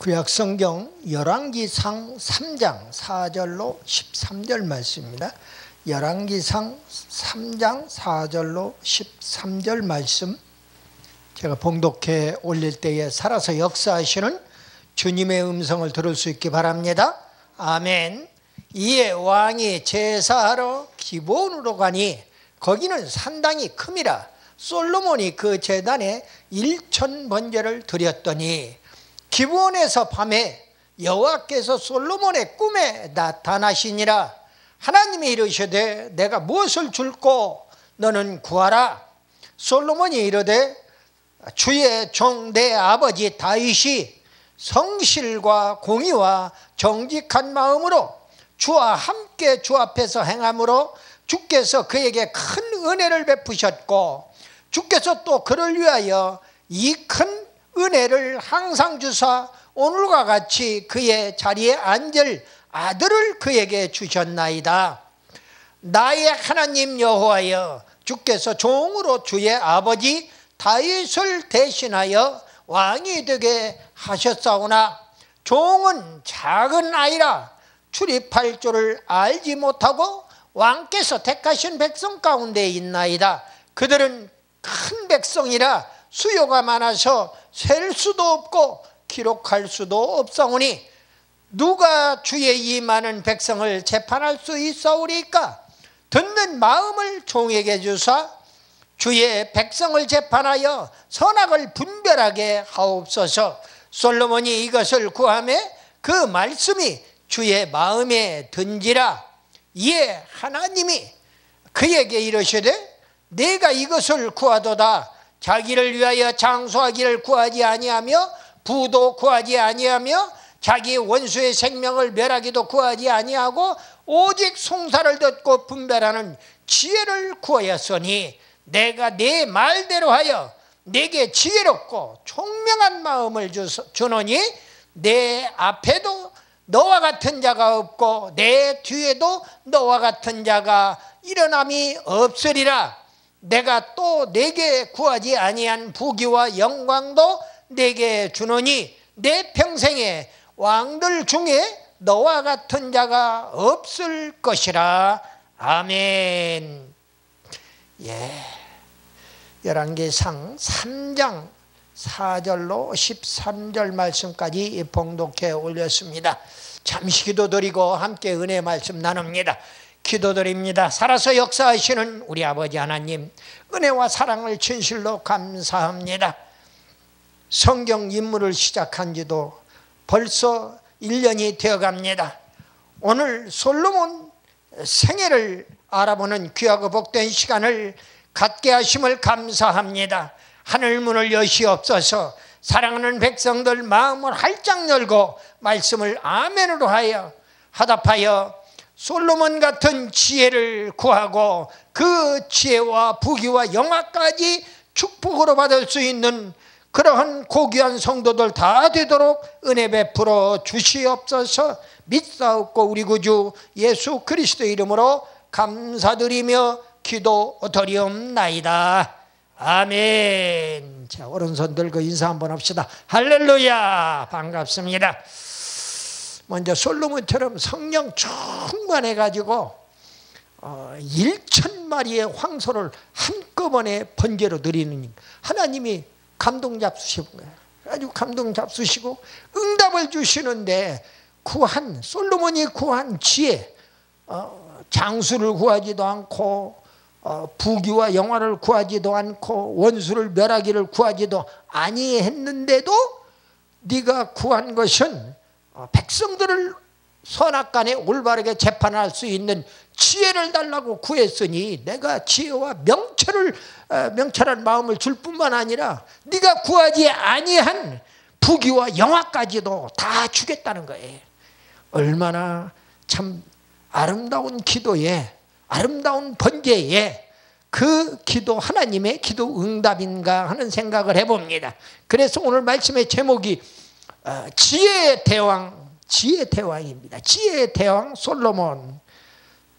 구약성경 열왕기상 3장 4절로 13절 말씀입니다. 열왕기상 3장 4절로 13절 말씀, 제가 봉독해 올릴 때에 살아서 역사하시는 주님의 음성을 들을 수 있기 바랍니다. 아멘. 이에 왕이 제사하러 기브온으로 가니 거기는 산당이 큼이라. 솔로몬이 그 제단에 1000번제를 드렸더니 기브온에서 밤에 여호와께서 솔로몬의 꿈에 나타나시니라. 하나님이 이르시되 내가 무엇을 줄꼬 너는 구하라. 솔로몬이 이르되 주의 종 내 아버지 다윗이 성실과 공의와 정직한 마음으로 주와 함께 주 앞에서 행함으로 주께서 그에게 큰 은혜를 베푸셨고 주께서 또 그를 위하여 이 큰 은혜를 항상 주사 오늘과 같이 그의 자리에 앉을 아들을 그에게 주셨나이다. 나의 하나님 여호와여, 주께서 종으로 주의 아버지 다윗을 대신하여 왕이 되게 하셨사오나 종은 작은 아이라 출입할 줄을 알지 못하고 왕께서 택하신 백성 가운데 있나이다. 그들은 큰 백성이라 수요가 많아서 셀 수도 없고 기록할 수도 없사오니 누가 주의 이 많은 백성을 재판할 수 있사오리까? 듣는 마음을 종에게 주사 주의 백성을 재판하여 선악을 분별하게 하옵소서. 솔로몬이 이것을 구하매 그 말씀이 주의 마음에 든지라. 이에 하나님이 그에게 이르시되 내가 이것을 구하도다. 자기를 위하여 장수하기를 구하지 아니하며 부도 구하지 아니하며 자기 원수의 생명을 멸하기도 구하지 아니하고 오직 송사를 듣고 분별하는 지혜를 구하였으니 내가 네 말대로 하여 내게 지혜롭고 총명한 마음을 주노니 내 앞에도 너와 같은 자가 없고 내 뒤에도 너와 같은 자가 일어남이 없으리라. 내가 또 내게 구하지 아니한 부귀와 영광도 내게 주노니 내 평생에 왕들 중에 너와 같은 자가 없을 것이라. 아멘. 열왕기상 3장 4절로 13절 말씀까지 봉독해 올렸습니다. 잠시 기도드리고 함께 은혜 말씀 나눕니다. 기도드립니다. 살아서 역사하시는 우리 아버지 하나님, 은혜와 사랑을 진실로 감사합니다. 성경 인물을 시작한 지도 벌써 1년이 되어갑니다. 오늘 솔로몬 생애를 알아보는 귀하고 복된 시간을 갖게 하심을 감사합니다. 하늘문을 여시옵소서. 사랑하는 백성들 마음을 활짝 열고 말씀을 아멘으로 하여 화답하여 솔로몬 같은 지혜를 구하고 그 지혜와 부귀와 영화까지 축복으로 받을 수 있는 그러한 고귀한 성도들 다 되도록 은혜 베풀어 주시옵소서. 믿사옵고 우리 구주 예수 그리스도 이름으로 감사드리며 기도드리옵나이다. 아멘. 자, 오른손 들고 인사 한번 합시다. 할렐루야. 반갑습니다. 먼저 솔로몬처럼 성령 충만해가지고 1000마리의 황소를 한꺼번에 번제로 드리는 하나님이 감동 잡수시고 아주 감동 잡수시고 응답을 주시는데 솔로몬이 구한 지혜, 장수를 구하지도 않고 부귀와 영화를 구하지도 않고 원수를 멸하기를 구하지도 아니했는데도 네가 구한 것은 백성들을 선악간에 올바르게 재판할 수 있는 지혜를 달라고 구했으니 내가 지혜와 명철한 마음을 줄 뿐만 아니라 네가 구하지 아니한 부귀와 영화까지도 다 주겠다는 거예요. 얼마나 참 아름다운 기도에, 아름다운 번제에 그 기도 하나님의 기도 응답인가 하는 생각을 해봅니다. 그래서 오늘 말씀의 제목이 지혜의 대왕입니다. 지혜의 대왕 솔로몬.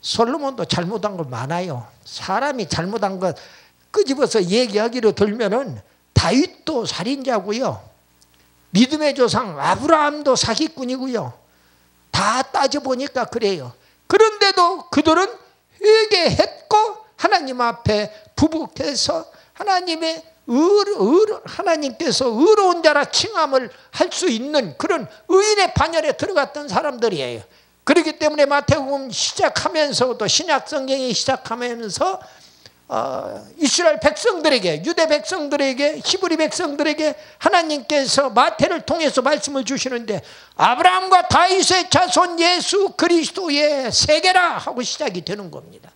솔로몬도 잘못한 거 많아요. 사람이 잘못한 것 끄집어서 얘기하기로 들면은 다윗도 살인자고요. 믿음의 조상 아브라함도 사기꾼이고요. 다 따져보니까 그래요. 그런데도 그들은 회개했고 하나님 앞에 부복해서 하나님께서 의로운 자라 칭함을 할 수 있는 그런 의인의 반열에 들어갔던 사람들이에요. 그렇기 때문에 마태복음 시작하면서부터 신약 성경이 시작하면서 이스라엘 백성들에게, 유대 백성들에게, 히브리 백성들에게 하나님께서 마태를 통해서 말씀을 주시는데 아브라함과 다윗의 자손 예수 그리스도의 세계라 하고 시작이 되는 겁니다.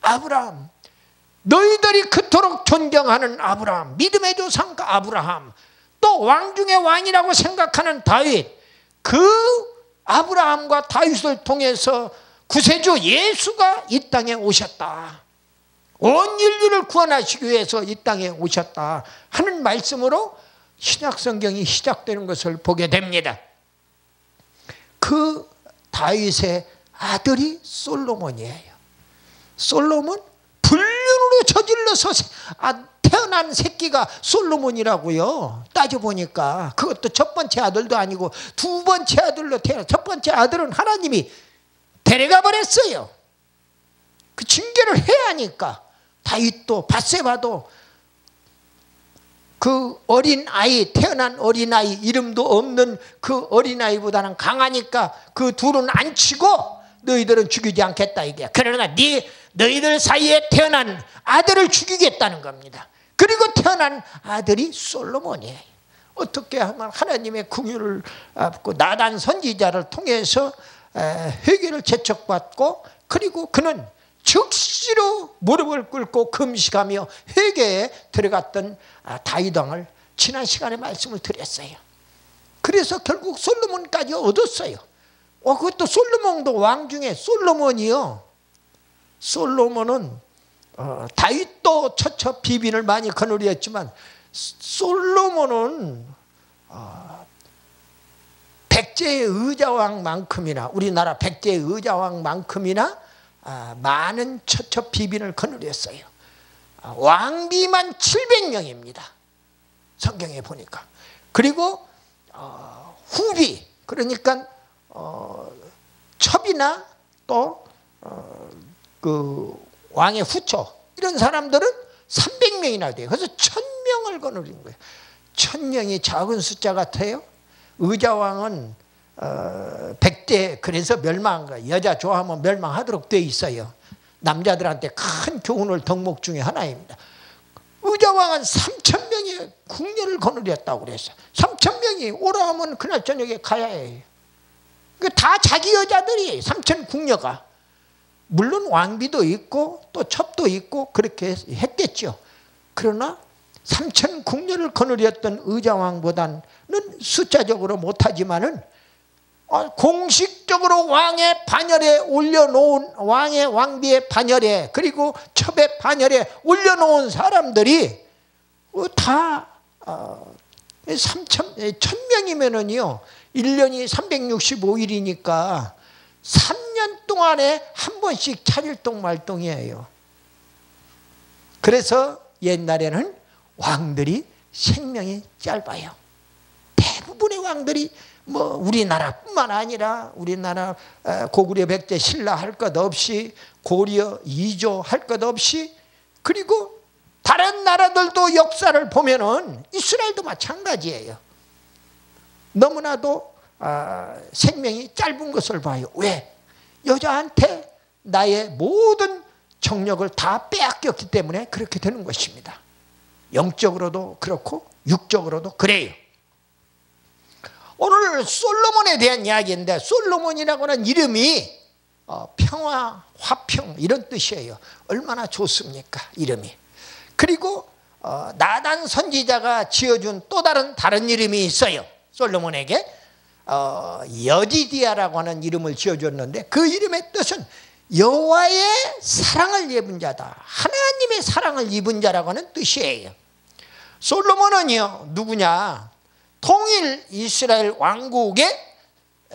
아브라함, 너희들이 그토록 존경하는 아브라함, 믿음의 조상 아브라함, 또 왕 중의 왕이라고 생각하는 다윗, 그 아브라함과 다윗을 통해서 구세주 예수가 이 땅에 오셨다. 온 인류를 구원하시기 위해서 이 땅에 오셨다 하는 말씀으로 신약 성경이 시작되는 것을 보게 됩니다. 그 다윗의 아들이 솔로몬이에요. 솔로몬 불륜으로 저질러서 태어난 새끼가 솔로몬이라고요. 따져보니까 그것도 첫 번째 아들도 아니고 두 번째 아들로 태어나. 첫 번째 아들은 하나님이 데려가 버렸어요. 그 징계를 해야 하니까. 다윗도 밧세바도 그 어린아이, 태어난 어린아이, 이름도 없는 그 어린아이보다는 강하니까 그 둘은 안 치고 너희들은 죽이지 않겠다 이게. 그러나 너희들 사이에 태어난 아들을 죽이겠다는 겁니다. 그리고 태어난 아들이 솔로몬이에요. 어떻게 하면 하나님의 긍휼을 받고 나단 선지자를 통해서 회개를 재촉받고, 그리고 그는 즉시로 무릎을 꿇고 금식하며 회개에 들어갔던 다윗 왕을 지난 시간에 말씀을 드렸어요. 그래서 결국 솔로몬까지 얻었어요. 그것도 솔로몬도 왕 중에 솔로몬이요. 솔로몬은 다윗도 처처 비빈을 많이 거느렸지만 솔로몬은 백제의 의자왕만큼이나, 우리나라 백제의 의자왕만큼이나 많은 처처 비빈을 거느렸어요. 왕비만 700명입니다. 성경에 보니까. 그리고 후비, 그러니까 첩이나 또 그 왕의 후처, 이런 사람들은 300명이나 돼요. 그래서 1000명을 거느린 거예요. 1000명이 작은 숫자 같아요. 의자왕은 백대, 그래서 멸망한 거예요. 여자 좋아하면 멸망하도록 되어 있어요. 남자들한테 큰 교훈을 덕목 중에 하나입니다. 의자왕은 3000명의 궁녀를 거느렸다고 그랬어요. 3000명이 오라 하면 그날 저녁에 가야 해요. 다 자기 여자들이 3000 궁녀가. 물론 왕비도 있고 또 첩도 있고 그렇게 했겠죠. 그러나 3000 궁녀를 거느렸던 의자왕보다는 숫자적으로 못하지만은 공식적으로 왕의 반열에 올려놓은, 왕의 왕비의 반열에, 그리고 첩의 반열에 올려놓은 사람들이 다 1000명이면은요 1년이 365일이니까 3년 동안에 한 번씩 차일동 말동이에요. 그래서 옛날에는 왕들이 생명이 짧아요. 대부분의 왕들이 우리나라뿐만 아니라 우리나라 고구려 백제 신라 할 것 없이, 고려 이조 할 것 없이, 그리고 다른 나라들도 역사를 보면은 이스라엘도 마찬가지예요. 너무나도 생명이 짧은 것을 봐요. 왜? 여자한테 나의 모든 정력을 다 빼앗겼기 때문에 그렇게 되는 것입니다. 영적으로도 그렇고 육적으로도 그래요. 오늘 솔로몬에 대한 이야기인데, 솔로몬이라고 하는 이름이 평화, 화평 이런 뜻이에요. 얼마나 좋습니까, 이름이. 그리고 나단 선지자가 지어준 또 다른 이름이 있어요. 솔로몬에게 여디디아라고 하는 이름을 지어줬는데, 그 이름의 뜻은 여호와의 사랑을 입은 자다, 하나님의 사랑을 입은 자라고 하는 뜻이에요. 솔로몬은요 누구냐, 통일 이스라엘 왕국의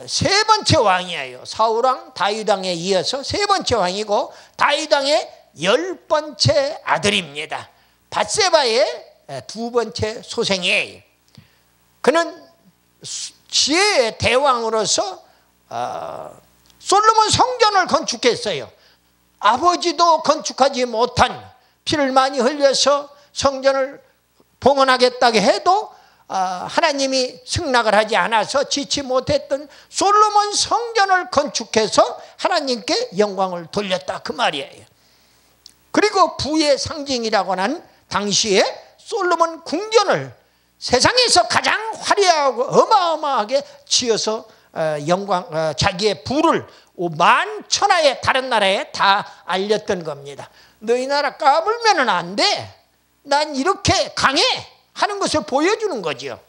세 번째 왕이에요. 사울왕, 다윗왕에 이어서 세 번째 왕이고 다윗왕의 10번째 아들입니다. 밧세바의 두 번째 소생이에요. 그는 지혜의 대왕으로서 솔로몬 성전을 건축했어요. 아버지도 건축하지 못한, 피를 많이 흘려서 성전을 봉헌하겠다고 해도 하나님이 승낙을 하지 않아서 짓지 못했던 솔로몬 성전을 건축해서 하나님께 영광을 돌렸다, 그 말이에요. 그리고 부의 상징이라고 하는 당시에 솔로몬 궁전을 세상에서 가장 화려하고 어마어마하게 지어서 자기의 부를 만천하에 다른 나라에 다 알렸던 겁니다. 너희 나라 까불면 안 돼, 난 이렇게 강해 하는 것을 보여주는 거죠.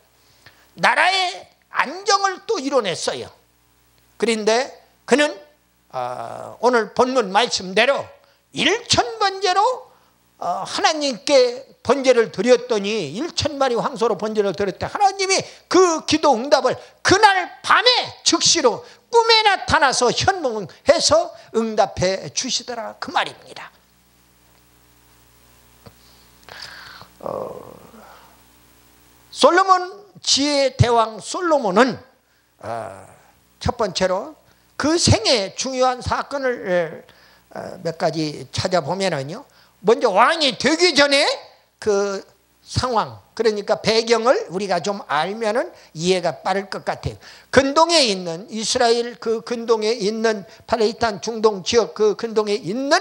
나라의 안정을 또 이뤄냈어요. 그런데 그는 오늘 본문 말씀대로 1000번제로 하나님께 번제를 드렸더니 1000마리 황소로 번제를 드렸더니 하나님이 그 기도 응답을 그날 밤에 즉시로 꿈에 나타나서 현몽해서 응답해 주시더라, 그 말입니다. 솔로몬, 지혜의 대왕 솔로몬은 첫 번째로 그 생애 중요한 사건을 몇 가지 찾아보면은요, 먼저 왕이 되기 전에 그 상황, 그러니까 배경을 우리가 좀 알면은 이해가 빠를 것 같아요. 근동에 있는 이스라엘, 그 근동에 있는 팔레스타인 중동 지역, 그 근동에 있는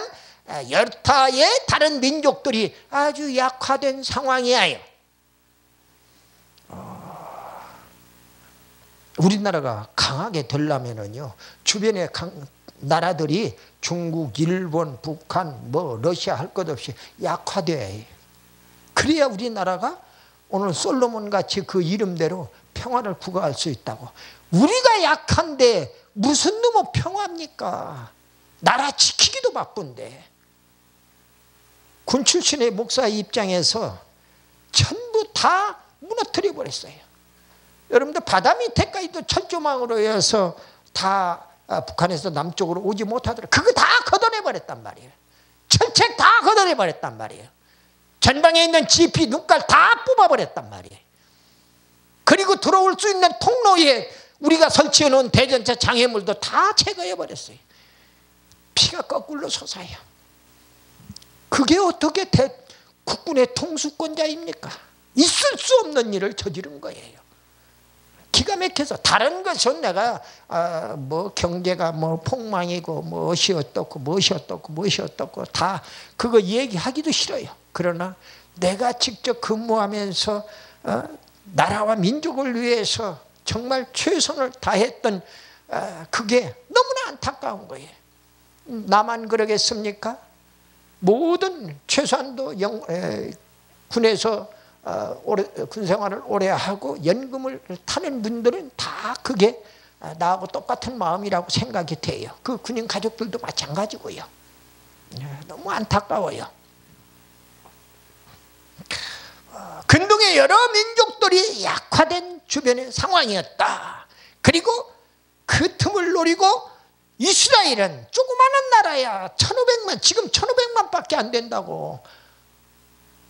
여타의 다른 민족들이 아주 약화된 상황이에요. 우리나라가 강하게 되려면은요, 주변에 나라들이 중국, 일본, 북한, 러시아 할 것 없이 약화돼야 해요. 그래야 우리나라가 오늘 솔로몬 같이 그 이름대로 평화를 구가할 수 있다고. 우리가 약한데 무슨 놈의 평화입니까? 나라 지키기도 바쁜데. 군 출신의 목사의 입장에서 전부 다 무너뜨려 버렸어요. 여러분들 바다 밑에까지도 철조망으로 해서 다 북한에서 남쪽으로 오지 못하더라고요. 그거 다 걷어내버렸단 말이에요. 철책 다 걷어내버렸단 말이에요. 전방에 있는 GP 눈깔 다 뽑아버렸단 말이에요. 그리고 들어올 수 있는 통로에 우리가 설치해 놓은 대전차 장애물도 다 제거해버렸어요. 피가 거꾸로 솟아요. 그게 어떻게 국군의 통수권자입니까? 있을 수 없는 일을 저지른 거예요. 기가 막혀서. 다른 것은 내가 경제가 폭망이고 무엇이 어떻고 다 그거 얘기하기도 싫어요. 그러나 내가 직접 근무하면서 나라와 민족을 위해서 정말 최선을 다했던 그게 너무나 안타까운 거예요. 나만 그러겠습니까? 모든 최소한도 군에서 군 생활을 오래 하고 연금을 타는 분들은 다 그게 나하고 똑같은 마음이라고 생각이 돼요. 그 군인 가족들도 마찬가지고요. 너무 안타까워요. 근동의 여러 민족들이 약화된 주변의 상황이었다. 그리고 그 틈을 노리고 이스라엘은 조그마한 나라야. 1500만, 지금 1500만밖에 안 된다고.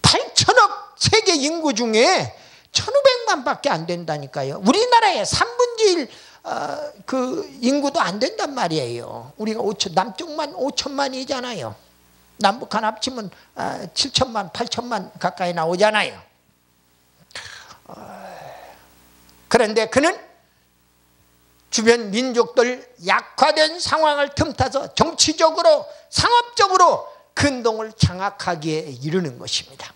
8천억 세계 인구 중에 1500만밖에 안 된다니까요. 우리나라의 3분의 1 그 인구도 안 된단 말이에요. 우리가 남쪽만 5천만이잖아요. 남북한 합치면 7천만, 8천만 가까이 나오잖아요. 그런데 그는 주변 민족들 약화된 상황을 틈타서 정치적으로, 상업적으로 근동을 장악하기에 이르는 것입니다.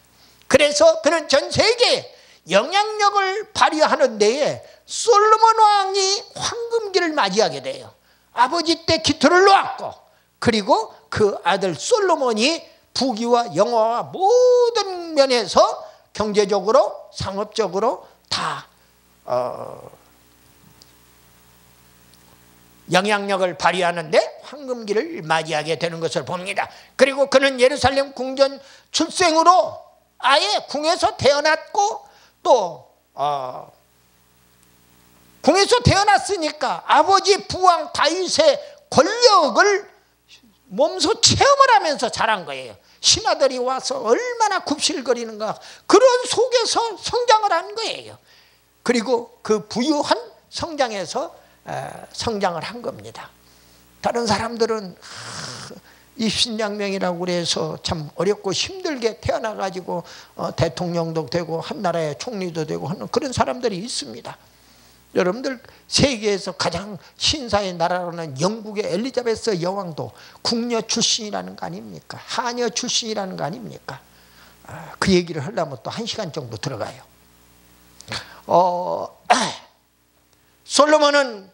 그래서 그는 전 세계에 영향력을 발휘하는 데에 솔로몬 왕이 황금기를 맞이하게 돼요. 아버지 때 기토를 놓았고, 그리고 그 아들 솔로몬이 부귀와 영화와 모든 면에서 경제적으로, 상업적으로 다 영향력을 발휘하는데 황금기를 맞이하게 되는 것을 봅니다. 그리고 그는 예루살렘 궁전 출생으로 아예 궁에서 태어났고, 또 궁에서 태어났으니까 아버지 부왕 다윗의 권력을 몸소 체험을 하면서 자란 거예요. 신하들이 와서 얼마나 굽실거리는가, 그런 속에서 성장을 한 거예요. 그리고 그 부유한 성장에서 성장을 한 겁니다. 다른 사람들은 입신양명이라고 그래서 참 어렵고 힘들게 태어나가지고 대통령도 되고 한 나라의 총리도 되고 하는 그런 사람들이 있습니다. 여러분들 세계에서 가장 신사의 나라로는 영국의 엘리자베스 여왕도 궁녀 출신이라는 거 아닙니까? 하녀 출신이라는 거 아닙니까? 그 얘기를 하려면 또 1시간 정도 들어가요. 솔로몬은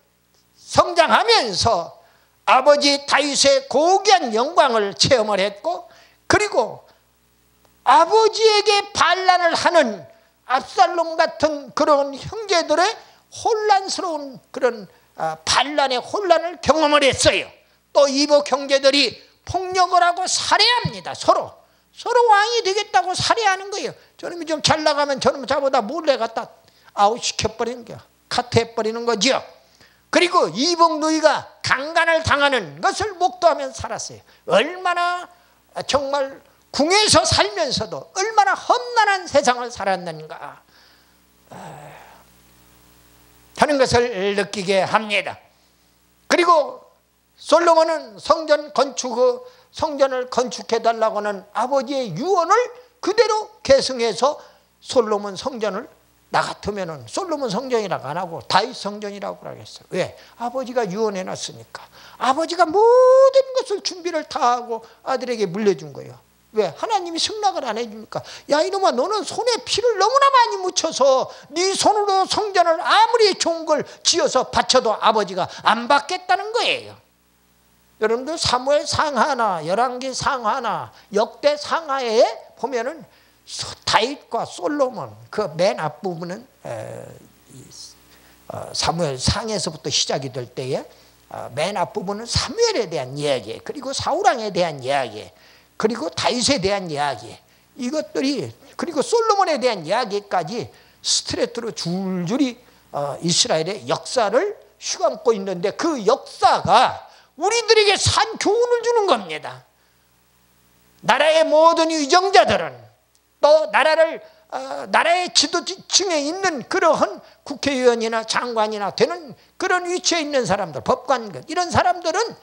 성장하면서 아버지 다윗의 고귀한 영광을 체험을 했고, 그리고 아버지에게 반란을 하는 압살롬 같은 그런 형제들의 혼란스러운 그런 반란의 혼란을 경험을 했어요. 또 이복 형제들이 폭력을 하고 살해합니다. 서로 왕이 되겠다고 살해하는 거예요. 저놈이 좀 잘 나가면 저놈 자보다 몰래 갖다 아웃시켜버리는 거야. 카트해버리는 거죠. 그리고 이복 누이가 강간을 당하는 것을 목도하며 살았어요. 얼마나 정말 궁에서 살면서도 얼마나 험난한 세상을 살았는가 하는 것을 느끼게 합니다. 그리고 솔로몬은 성전을 건축해달라고 하는 아버지의 유언을 그대로 계승해서 솔로몬 성전을 나 같으면은 솔로몬 성전이라고 안 하고 다윗 성전이라고 하겠어요. 왜? 아버지가 유언해 놨으니까. 아버지가 모든 것을 준비를 다 하고 아들에게 물려준 거예요. 왜? 하나님이 승낙을 안 해주니까. 야 이놈아, 너는 손에 피를 너무나 많이 묻혀서 네 손으로 성전을 아무리 좋은 걸 지어서 바쳐도 아버지가 안 받겠다는 거예요. 여러분들 사무엘 상하나 열왕기 상하나 역대 상하에 보면은 다윗과 솔로몬 그 맨 앞부분은 사무엘 상에서부터 시작이 될 때에 맨 앞부분은 사무엘에 대한 이야기, 그리고 사울왕에 대한 이야기, 그리고 다윗에 대한 이야기, 이것들이, 그리고 솔로몬에 대한 이야기까지 스트레이트로 줄줄이 이스라엘의 역사를 휘감고 있는데, 그 역사가 우리들에게 산 교훈을 주는 겁니다. 나라의 모든 위정자들은, 또 나라의 지도층에 있는 그러한 국회의원이나 장관이나 되는 그런 위치에 있는 사람들, 법관, 이런 사람들은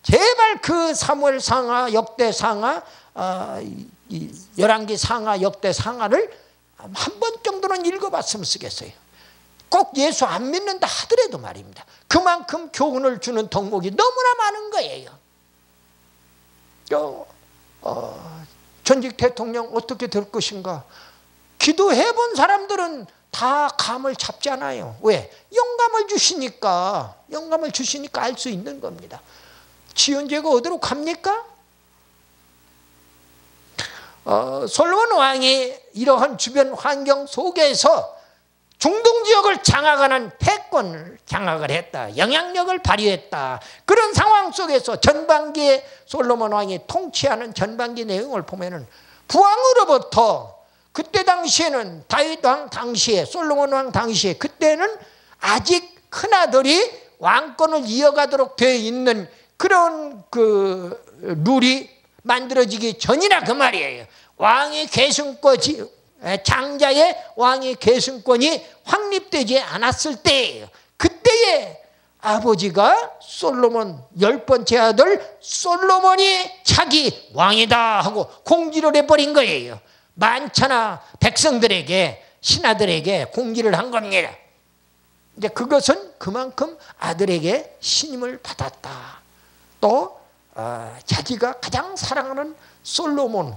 제발 그 사무엘 상하, 역대 상하, 열왕기 상하, 역대 상하를 한 번 정도는 읽어봤으면 쓰겠어요. 꼭 예수 안 믿는다 하더라도 말입니다. 그만큼 교훈을 주는 덕목이 너무나 많은 거예요. 전직 대통령 어떻게 될 것인가? 기도해 본 사람들은 다 감을 잡잖아요. 왜? 영감을 주시니까 알 수 있는 겁니다. 지연제가 어디로 갑니까? 솔로몬 왕이 이러한 주변 환경 속에서 중동 지역을 장악하는 패권을 장악을 했다. 영향력을 발휘했다. 그런 상황 속에서 전반기에 솔로몬 왕이 통치하는 전반기 내용을 보면은 부왕으로부터, 그때 당시에는 다윗 왕 당시에, 솔로몬 왕 당시에, 그때는 아직 큰아들이 왕권을 이어가도록 되어 있는 그런 그 룰이 만들어지기 전이라 그 말이에요. 왕의 계승권이, 장자의 왕의 계승권이 확립되지 않았을 때예요. 그때에 아버지가 솔로몬 10번째 아들 솔로몬이 차기 왕이다 하고 공지를 해버린 거예요. 만천하 백성들에게, 신하들에게 공지를 한 겁니다. 이제 그것은 그만큼 아들에게 신임을 받았다. 또 자기가 가장 사랑하는 솔로몬의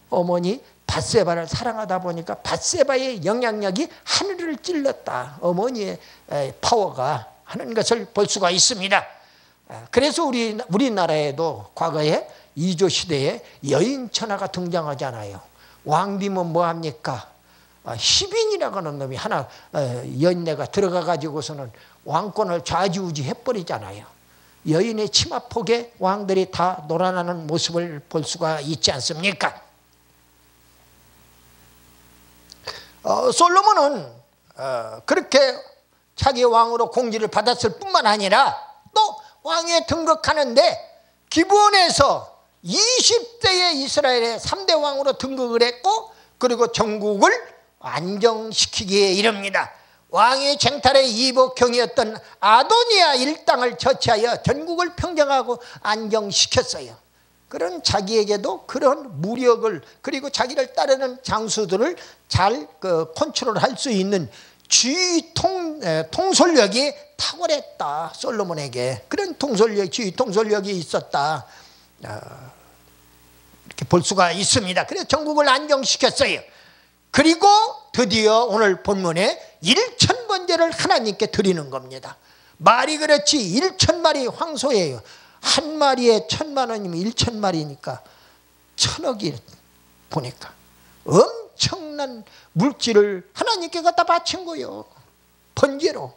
어머니 밧세바를 사랑하다 보니까 밧세바의 영향력이 하늘을 찔렀다. 어머니의 파워가 하는 것을 볼 수가 있습니다. 그래서 우리나라에도 과거에 이조 시대에 여인천하가 등장하잖아요. 왕비면 뭐합니까? 희빈이라고 하는 놈이 하나 여인네가 들어가 가지고서는 왕권을 좌지우지 해버리잖아요. 여인의 치마폭에 왕들이 다 놀아나는 모습을 볼 수가 있지 않습니까? 솔로몬은 그렇게 차기 왕으로 공지를 받았을 뿐만 아니라 또 왕위에 등극하는데 기브온에서 20세의 이스라엘의 3대 왕으로 등극을 했고, 그리고 전국을 안정시키기에 이릅니다. 왕의 쟁탈의 이복형이었던 아도니아 일당을 처치하여 전국을 평정하고 안정시켰어요. 그런 자기에게도 그런 무력을, 그리고 자기를 따르는 장수들을 잘 컨트롤할 수 있는 지휘 통솔력이 탁월했다. 솔로몬에게 그런 지휘 통솔력이 있었다, 이렇게 볼 수가 있습니다. 그래서 전국을 안정시켰어요. 그리고 드디어 오늘 본문에 1000번제를 하나님께 드리는 겁니다. 말이 그렇지 1000마리 황소예요. 한 마리에 1000만원이면 1000마리니까 1000억이 보니까 엄청난 물질을 하나님께 갖다 바친 거예요. 번제로.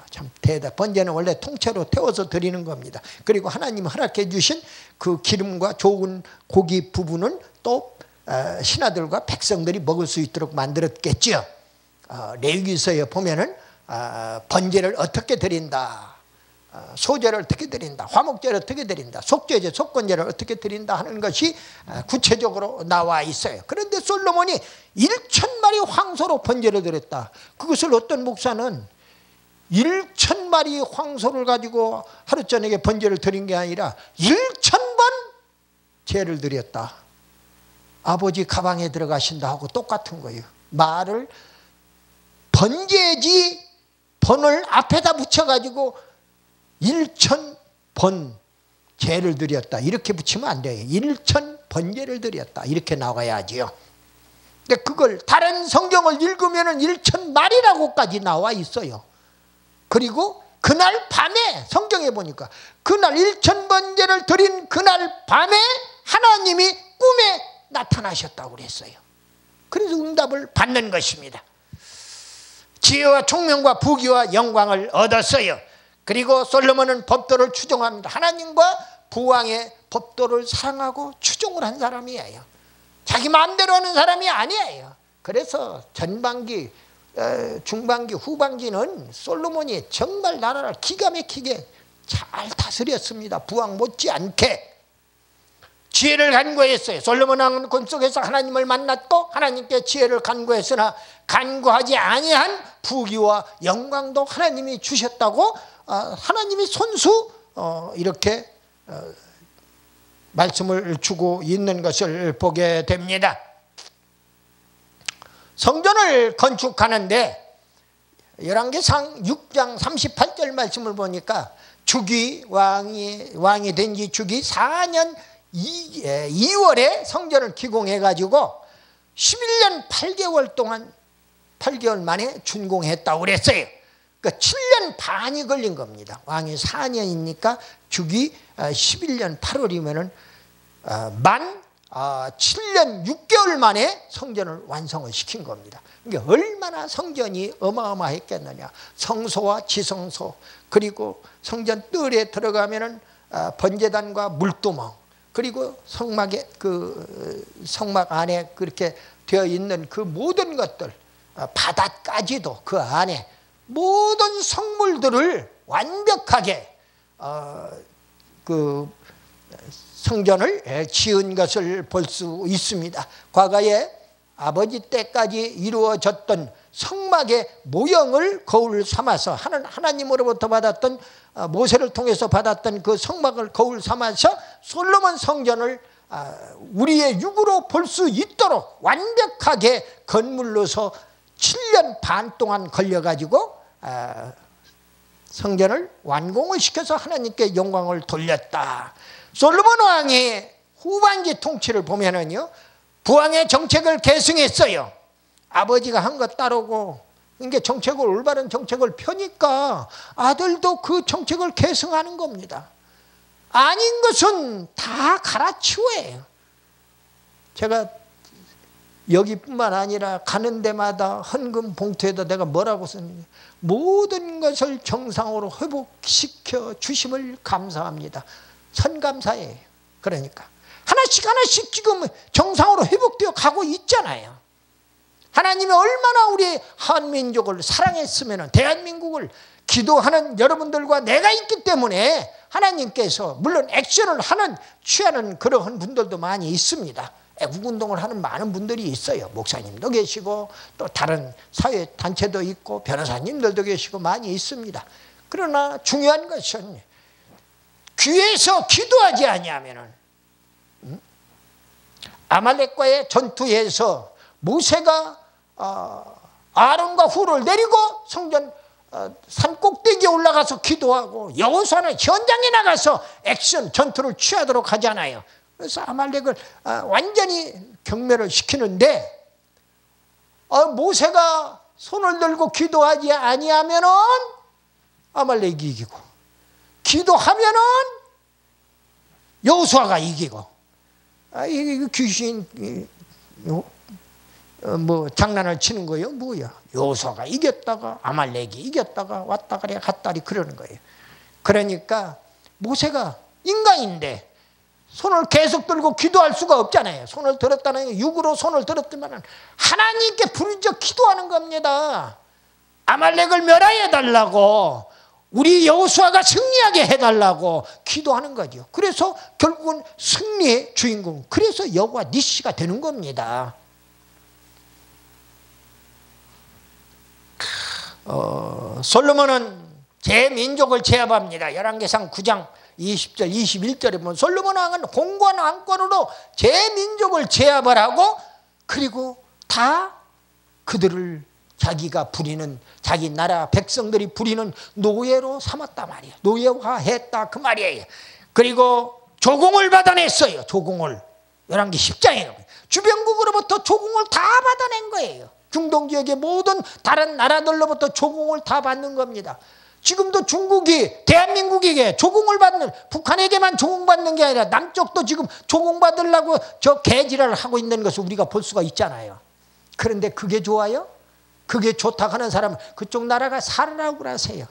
참 대단. 번제는 원래 통째로 태워서 드리는 겁니다. 그리고 하나님 허락해 주신 그 기름과 좋은 고기 부분은 또 신하들과 백성들이 먹을 수 있도록 만들었겠죠. 레위기서에 보면은 번제를 어떻게 드린다, 소제를 어떻게 드린다, 화목제를 어떻게 드린다, 속죄제, 속건제를 어떻게 드린다 하는 것이 구체적으로 나와 있어요. 그런데 솔로몬이 1000마리 황소로 번제를 드렸다. 그것을 어떤 목사는 1000마리 황소를 가지고 하루 저녁에 번제를 드린 게 아니라 1000번 제를 드렸다. 아버지 가방에 들어가신다 하고 똑같은 거예요. 말을 번제지 번을 앞에다 붙여가지고 1000번 제를 드렸다 이렇게 붙이면 안 돼요. 1000번제를 드렸다 이렇게 나와야지요. 근데 그걸 다른 성경을 읽으면 1000마리라고까지 나와 있어요. 그리고 그날 밤에 성경에 보니까 그날 1000번제를 드린 그날 밤에 하나님이 꿈에 나타나셨다고 그랬어요. 그래서 응답을 받는 것입니다. 지혜와 총명과 부귀와 영광을 얻었어요. 그리고 솔로몬은 법도를 추종합니다. 하나님과 부왕의 법도를 사랑하고 추종을 한 사람이에요. 자기 마음대로 하는 사람이 아니에요. 그래서 전반기, 중반기, 후반기는 솔로몬이 정말 나라를 기가 막히게 잘 다스렸습니다. 부왕 못지않게. 지혜를 간구했어요. 솔로몬 왕은 꿈속에서 하나님을 만났고 하나님께 지혜를 간구했으나 간구하지 아니한 부귀와 영광도 하나님이 주셨다고 하나님이 손수 이렇게 말씀을 주고 있는 것을 보게 됩니다. 성전을 건축하는데 열왕기상 6장 38절 말씀을 보니까 주기 왕이 된 지 주기 4년 2월에 성전을 기공해 가지고 11년 8개월 동안 8개월 만에 준공했다고 그랬어요. 그러니까 7년 반이 걸린 겁니다. 왕이 4년이니까 주기 11년 8월이면은 만 7년 6개월 만에 성전을 완성을 시킨 겁니다. 그러니까 얼마나 성전이 어마어마했겠느냐. 성소와 지성소, 그리고 성전 뜰에 들어가면은 번제단과 물두멍, 그리고 성막에 성막 안에 그렇게 되어 있는 그 모든 것들, 바닥까지도 그 안에 모든 성물들을 완벽하게 그 성전을 지은 것을 볼 수 있습니다. 과거에 아버지 때까지 이루어졌던 성막의 모형을 거울 삼아서 하나님으로부터 받았던, 모세를 통해서 받았던 그 성막을 거울 삼아서 솔로몬 성전을 우리의 육으로 볼 수 있도록 완벽하게 건물로서 7년 반 동안 걸려가지고 성전을 완공을 시켜서 하나님께 영광을 돌렸다. 솔로몬 왕의 후반기 통치를 보면은요, 부왕의 정책을 계승했어요. 아버지가 한 것 따르고, 그러니까 정책을, 올바른 정책을 펴니까 아들도 그 정책을 계승하는 겁니다. 아닌 것은 다 갈아치워요. 제가 여기뿐만 아니라 가는 데마다 헌금 봉투에다 내가 뭐라고 썼느냐, 모든 것을 정상으로 회복시켜 주심을 감사합니다. 선감사예요. 그러니까 하나씩 지금 정상으로 회복되어 가고 있잖아요. 하나님이 얼마나 우리 한민족을 사랑했으면, 대한민국을 기도하는 여러분들과 내가 있기 때문에 하나님께서 물론 액션을 취하는 그러한 분들도 많이 있습니다. 애국운동을 하는 많은 분들이 있어요. 목사님도 계시고 또 다른 사회단체도 있고 변호사님들도 계시고 많이 있습니다. 그러나 중요한 것은 귀에서 기도하지 아니하면은 아말렉과의 전투에서 모세가 아론과 훌을 내리고 성전 산 꼭대기에 올라가서 기도하고 여호수아는 현장에 나가서 액션 전투를 취하도록 하잖아요. 그래서 아말렉을 완전히 경멸을 시키는데 모세가 손을 들고 기도하지 아니하면은 아말렉이 이기고 기도하면은 여호수아가 이기고 이 귀신 뭐 장난을 치는 거예요? 뭐야? 여호수아가 이겼다가 아말렉이 이겼다가 왔다가리 갔다리 그러는 거예요. 그러니까 모세가 인간인데 손을 계속 들고 기도할 수가 없잖아요. 손을 들었다는 육으로 손을 들었지만 하나님께 부르짖어 기도하는 겁니다. 아말렉을 멸하여 달라고, 우리 여호수아가 승리하게 해달라고 기도하는 거죠. 그래서 결국은 승리의 주인공, 그래서 여호와 니시가 되는 겁니다. 솔로몬은 제 민족을 제압합니다. 열왕기상 9장 20절 21절에 보면 솔로몬 왕은 공고한 왕권으로 제 민족을 제압을 하고 그리고 다 그들을 자기가 부리는, 자기 나라 백성들이 부리는 노예로 삼았단 말이에요. 노예화했다 그 말이에요. 그리고 조공을 받아냈어요. 조공을 열왕기 10장에 주변국으로부터 조공을 다 받아낸 거예요. 중동 지역의 모든 다른 나라들로부터 조공을 다 받는 겁니다. 지금도 중국이 대한민국에게 조공을 받는, 북한에게만 조공받는 게 아니라 남쪽도 지금 조공받으려고 저 개지랄을 하고 있는 것을 우리가 볼 수가 있잖아요. 그런데 그게 좋아요? 그게 좋다고 하는 사람은 그쪽 나라가 살으라고 그러세요.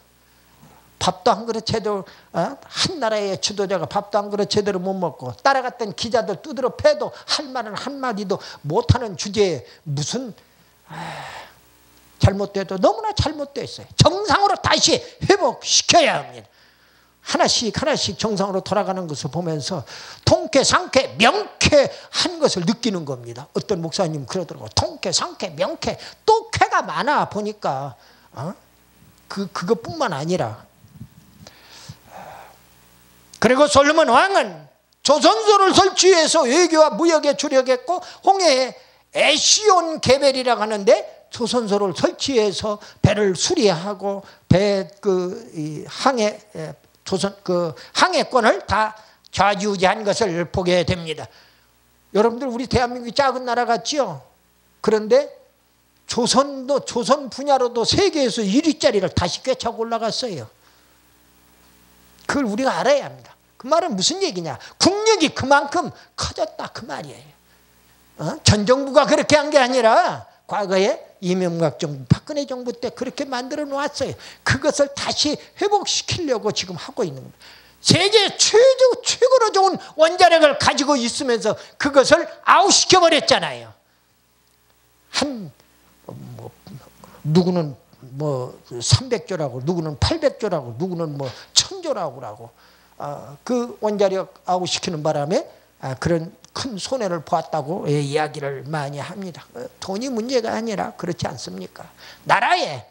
밥도 한 그릇 제대로, 한 나라의 지도자가 밥도 한 그릇 제대로 못 먹고 따라갔던 기자들 두드러 패도 할 말은 한마디도 못하는 주제에 무슨 잘못돼도 너무나 잘못됐어요. 정상으로 다시 회복시켜야 합니다. 하나씩 하나씩 정상으로 돌아가는 것을 보면서 통쾌, 상쾌, 명쾌한 것을 느끼는 겁니다. 어떤 목사님 그러더라고요. 통쾌, 상쾌, 명쾌. 또 쾌가 많아 보니까 그것뿐만 아니라. 그리고 솔로몬 왕은 조선소를 설치해서 외교와 무역에 주력했고 홍해에 에시온 게벨이라고 하는데 조선소를 설치해서 배를 수리하고 배 항해 조선 항해권을 다 좌지우지한 것을 보게 됩니다. 여러분들 우리 대한민국이 작은 나라 같지요? 그런데 조선도 조선 분야로도 세계에서 1위짜리를 다시 꿰차고 올라갔어요. 그걸 우리가 알아야 합니다. 그 말은 무슨 얘기냐? 국력이 그만큼 커졌다 그 말이에요. 전 정부가 그렇게 한 게 아니라 과거에 이명박 정부, 박근혜 정부 때 그렇게 만들어 놓았어요. 그것을 다시 회복시키려고 지금 하고 있는 겁니다. 세계 최고로 좋은 원자력을 가지고 있으면서 그것을 아웃시켜 버렸잖아요. 누구는 300조라고, 누구는 800조라고, 누구는 1000조라고 그 원자력 아웃시키는 바람에 그런 큰 손해를 보았다고 이야기를 많이 합니다. 돈이 문제가 아니라 그렇지 않습니까? 나라에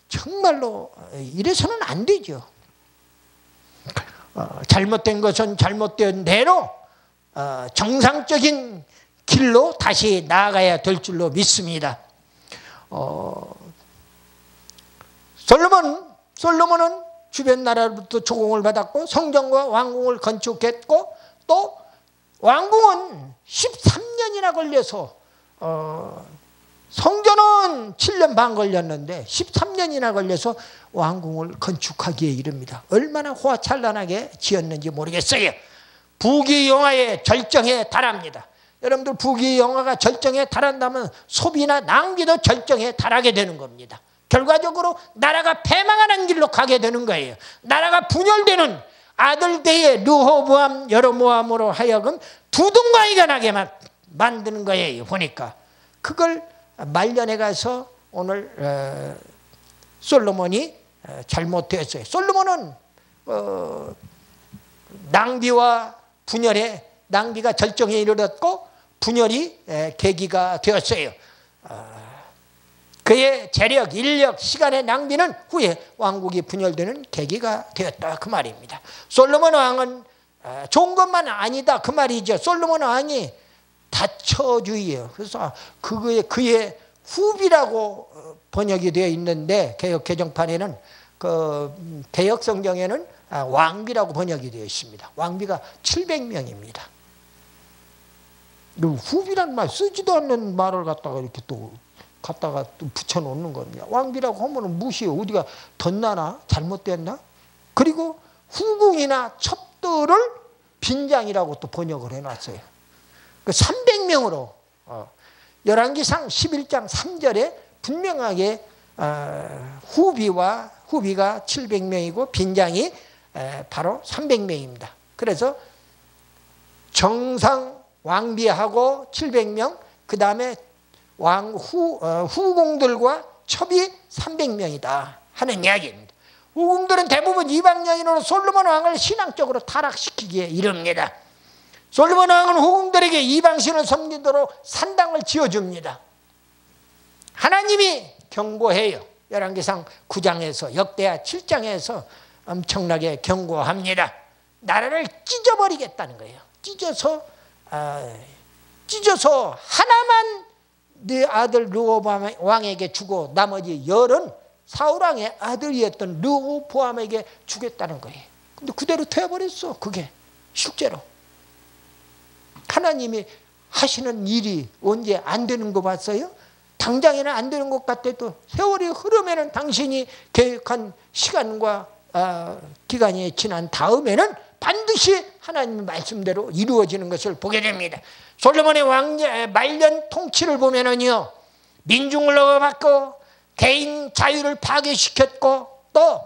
정말로 이래서는 안 되죠. 잘못된 것은 잘못된 대로 정상적인 길로 다시 나아가야 될 줄로 믿습니다. 솔로몬은 주변 나라로부터 조공을 받았고 성전과 왕궁을 건축했고 또 왕궁은 13년이나 걸려서 성전은 7년 반 걸렸는데 13년이나 걸려서 왕궁을 건축하기에 이릅니다. 얼마나 호화찬란하게 지었는지 모르겠어요. 부귀영화의 절정에 달합니다. 여러분들 부귀영화가 절정에 달한다면 소비나 낭비도 절정에 달하게 되는 겁니다. 결과적으로 나라가 패망하는 길로 가게 되는 거예요. 나라가 분열되는 아들 대의 르호보암 여로보암으로 하여금 두둥강이가 나게 만드는 거예요. 보니까 그걸 말년에 가서 오늘 솔로몬이 잘못했어요. 솔로몬은 낭비와 분열에 낭비가 절정에 이르렀고 분열이 계기가 되었어요. 그의 재력, 인력, 시간의 낭비는 후에 왕국이 분열되는 계기가 되었다 그 말입니다. 솔로몬 왕은 좋은 것만 아니다 그 말이죠. 솔로몬 왕이 다처주의예요. 그래서 그의 후비라고 번역이 되어 있는데 개역 개정판에는 그 개역 성경에는 왕비라고 번역이 되어 있습니다. 왕비가 700명입니다. 후비란 말 쓰지도 않는 말을 갖다가 이렇게 또 붙여놓는 겁니다. 왕비라고 하면 무시해. 어디가 덧나나 잘못됐나? 그리고 후궁이나 첩들을 빈장이라고 또 번역을 해놨어요. 그 300명으로 열왕기상 11장 3절에 분명하게 후비가 700명이고 빈장이 바로 300명입니다. 그래서 정상 왕비하고 700명, 그 다음에 후궁들과 첩이 300명이다 하는 이야기입니다. 후궁들은 대부분 이방 여인으로 솔로몬 왕을 신앙적으로 타락시키기에 이릅니다. 솔로몬 왕은 후궁들에게 이방신을 섬기도록 산당을 지어줍니다. 하나님이 경고해요. 열왕기상 9장에서 역대하 7장에서 엄청나게 경고합니다. 나라를 찢어버리겠다는 거예요. 찢어서 하나만 네 아들 르호보암 왕에게 주고 나머지 열은 사울왕의 아들이었던 르호보암에게 주겠다는 거예요. 근데 그대로 되어버렸어. 그게 실제로 하나님이 하시는 일이 언제 안 되는 거 봤어요? 당장에는 안 되는 것 같아도 세월이 흐르면은 당신이 계획한 시간과 기간이 지난 다음에는 반드시 하나님 말씀대로 이루어지는 것을 보게 됩니다. 솔로몬의 말년 통치를 보면은요, 민중을 억압하고 개인 자유를 파괴시켰고 또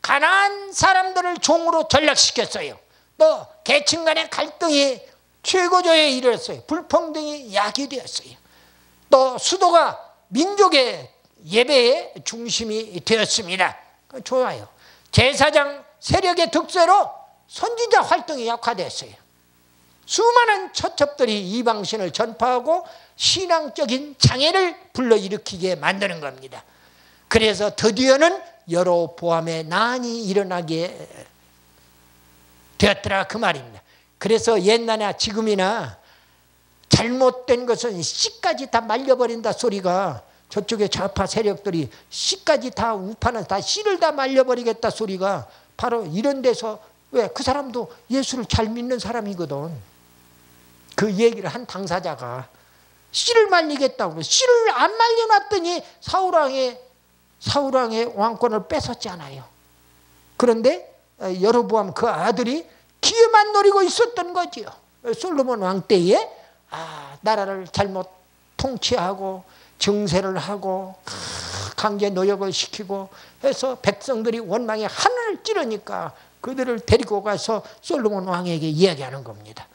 가난한 사람들을 종으로 전락시켰어요. 또 계층 간의 갈등이 최고조에 이르렀어요. 불평등이 야기되었어요. 또 수도가 민족의 예배의 중심이 되었습니다. 좋아요. 제사장 세력의 득세로 선지자 활동이 약화됐어요. 수많은 처첩들이 이방신을 전파하고 신앙적인 장애를 불러일으키게 만드는 겁니다. 그래서 드디어는 여로보암의 난이 일어나게 되었더라 그 말입니다. 그래서 옛날이나 지금이나 잘못된 것은 씨까지 다 말려버린다 소리가, 저쪽에 좌파 세력들이 씨까지 다 우파는 다 씨를 다 말려버리겠다 소리가 바로 이런 데서, 왜? 그 사람도 예수를 잘 믿는 사람이거든. 그 얘기를 한 당사자가 씨를 말리겠다고, 씨를 안 말려놨더니 사울왕의 왕권을 뺏었잖아요. 그런데 여로보암 그 아들이 기회만 노리고 있었던 거지요. 솔로몬 왕 때에 나라를 잘못 통치하고 정세를 하고 강제 노역을 시키고 해서 백성들이 원망의 하늘을 찌르니까 그들을 데리고 가서 솔로몬 왕에게 이야기하는 겁니다.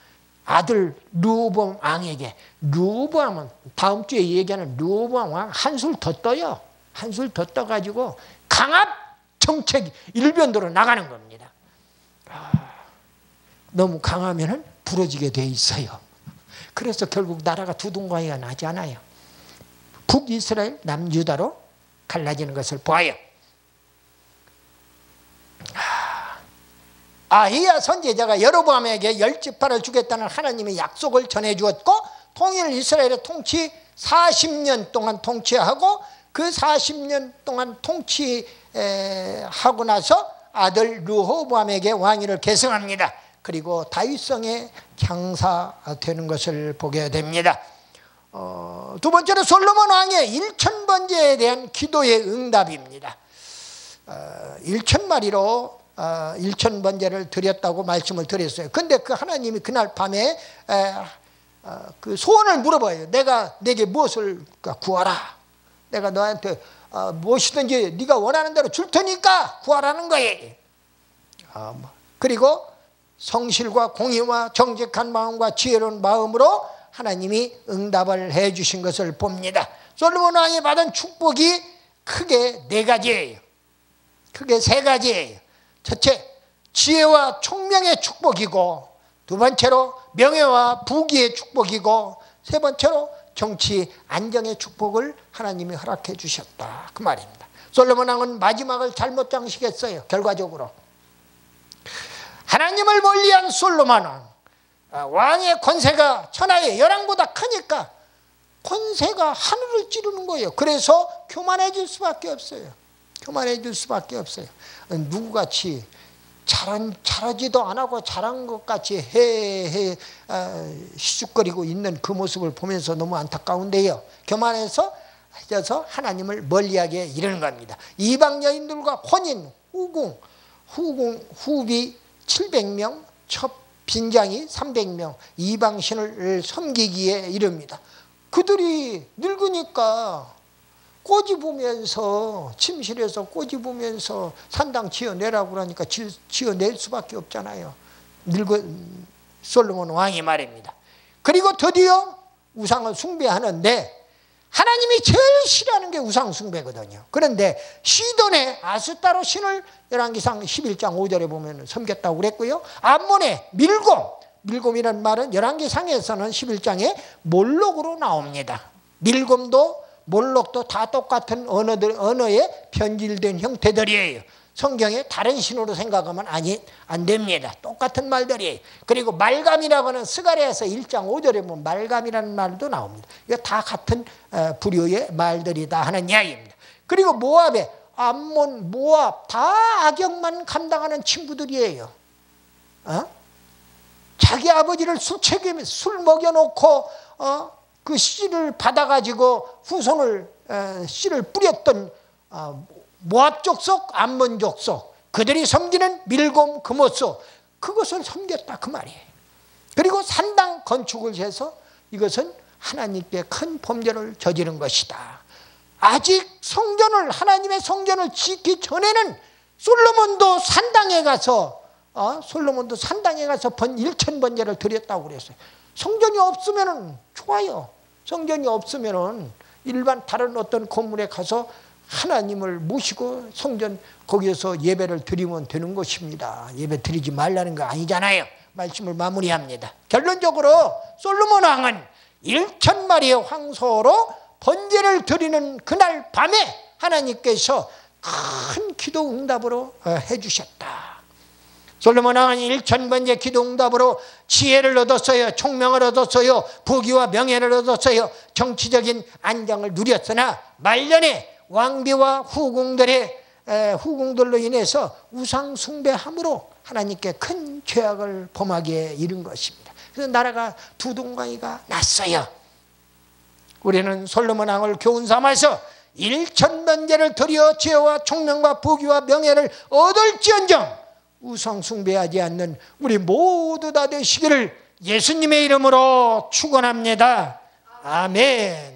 아들 르호보암 왕에게. 르호보암은 다음 주에 얘기하는 르호보암 왕 한술 더 떠요. 한술 더 떠가지고 강압 정책 일변도로 나가는 겁니다. 너무 강하면 부러지게 돼 있어요. 그래서 결국 나라가 두둥과이가 나지 않아요. 북이스라엘, 남유다로 갈라지는 것을 보아요. 아히야 선지자가 여로보암에게 10지파를 주겠다는 하나님의 약속을 전해주었고, 통일 이스라엘의 통치 40년 동안 통치하고, 그 40년 동안 통치하고 나서 아들 르호보암에게 왕위를 계승합니다. 그리고 다윗성에 장사되는 것을 보게 됩니다. 두 번째로 솔로몬 왕의 1000번제에 대한 기도의 응답입니다. 1000마리로 1000번제를 드렸다고 말씀을 드렸어요. 근데 그 하나님이 그날 밤에 그 소원을 물어봐요. 내가 내게 무엇을 구하라. 내가 너한테 무엇이든지 네가 원하는 대로 줄 테니까 구하라는 거예요. 그리고 성실과 공의와 정직한 마음과 지혜로운 마음으로 하나님이 응답을 해 주신 것을 봅니다. 솔로몬 왕이 받은 축복이 크게 4가지예요. 크게 3가지예요. 첫째, 지혜와 총명의 축복이고, 두 번째로 명예와 부귀의 축복이고, 세 번째로 정치 안정의 축복을 하나님이 허락해 주셨다, 그 말입니다. 솔로몬 왕은 마지막을 잘못 장식했어요. 결과적으로 하나님을 멀리한 솔로몬 왕, 왕의 권세가 천하의 열왕보다 크니까 권세가 하늘을 찌르는 거예요. 그래서 교만해질 수밖에 없어요. 교만해질 수밖에 없어요. 누구같이 잘하지도 안 하고 잘한 것 같이 시죽거리고 있는 그 모습을 보면서 너무 안타까운데요. 교만해서 하나님을 멀리하게 이르는 겁니다. 이방 여인들과 혼인, 후비 700명, 첫 빈장이 300명, 이방신을 섬기기에 이릅니다. 그들이 늙으니까 꼬집으면서, 침실에서 꼬집으면서 산당 지어내라고 그러니까 지어낼 수밖에 없잖아요. 늙은 솔로몬 왕이 말입니다. 그리고 드디어 우상을 숭배하는데, 하나님이 제일 싫어하는 게 우상 숭배거든요. 그런데 시돈의 아스타로 신을 열왕기상 11장 5절에 보면 섬겼다고 그랬고요. 암몬의 밀곰이라는 말은 열왕기상에서는 11장에 몰록으로 나옵니다. 밀곰도 몰록도 다 똑같은 언어의 변질된 형태들이에요. 성경에 다른 신으로 생각하면 안 됩니다. 똑같은 말들이에요. 그리고 말감이라고 하는 스가랴에서 1장 5절에 보면 말감이라는 말도 나옵니다. 이거 다 같은 부류의 말들이다 하는 이야기입니다. 그리고 모압의 암몬, 모압 다 악역만 감당하는 친구들이에요. 자기 아버지를 술 먹여놓고 그 씨를 받아가지고 후손을 씨를 뿌렸던 모압 족속, 암몬 족속, 그들이 섬기는 밀곰, 금오소, 그것을 섬겼다 그 말이에요. 그리고 산당 건축을 해서 이것은 하나님께 큰 범죄를 저지른 것이다. 아직 성전을, 하나님의 성전을 짓기 전에는 솔로몬도 산당에 가서 1000번제를 드렸다고 그랬어요. 성전이 없으면 좋아요. 성전이 없으면 일반 다른 어떤 건물에 가서 하나님을 모시고 성전 거기에서 예배를 드리면 되는 것입니다. 예배 드리지 말라는 거 아니잖아요. 말씀을 마무리합니다. 결론적으로 솔로몬 왕은 1000마리의 황소로 번제를 드리는 그날 밤에 하나님께서 큰 기도 응답으로 해주셨다. 솔로몬 왕은 1000번째 기도 응답으로 지혜를 얻었어요. 총명을 얻었어요. 부귀와 명예를 얻었어요. 정치적인 안정을 누렸으나 말년에 왕비와 후궁들로 인해서 우상 숭배함으로 하나님께 큰 죄악을 범하게 이른 것입니다. 그래서 나라가 두동강이가 났어요. 우리는 솔로몬 왕을 교훈 삼아서 1000번제를 드려 지혜와 총명과 부귀와 명예를 얻을지언정 우상 숭배하지 않는 우리 모두 다 되시기를 예수님의 이름으로 축원합니다. 아멘.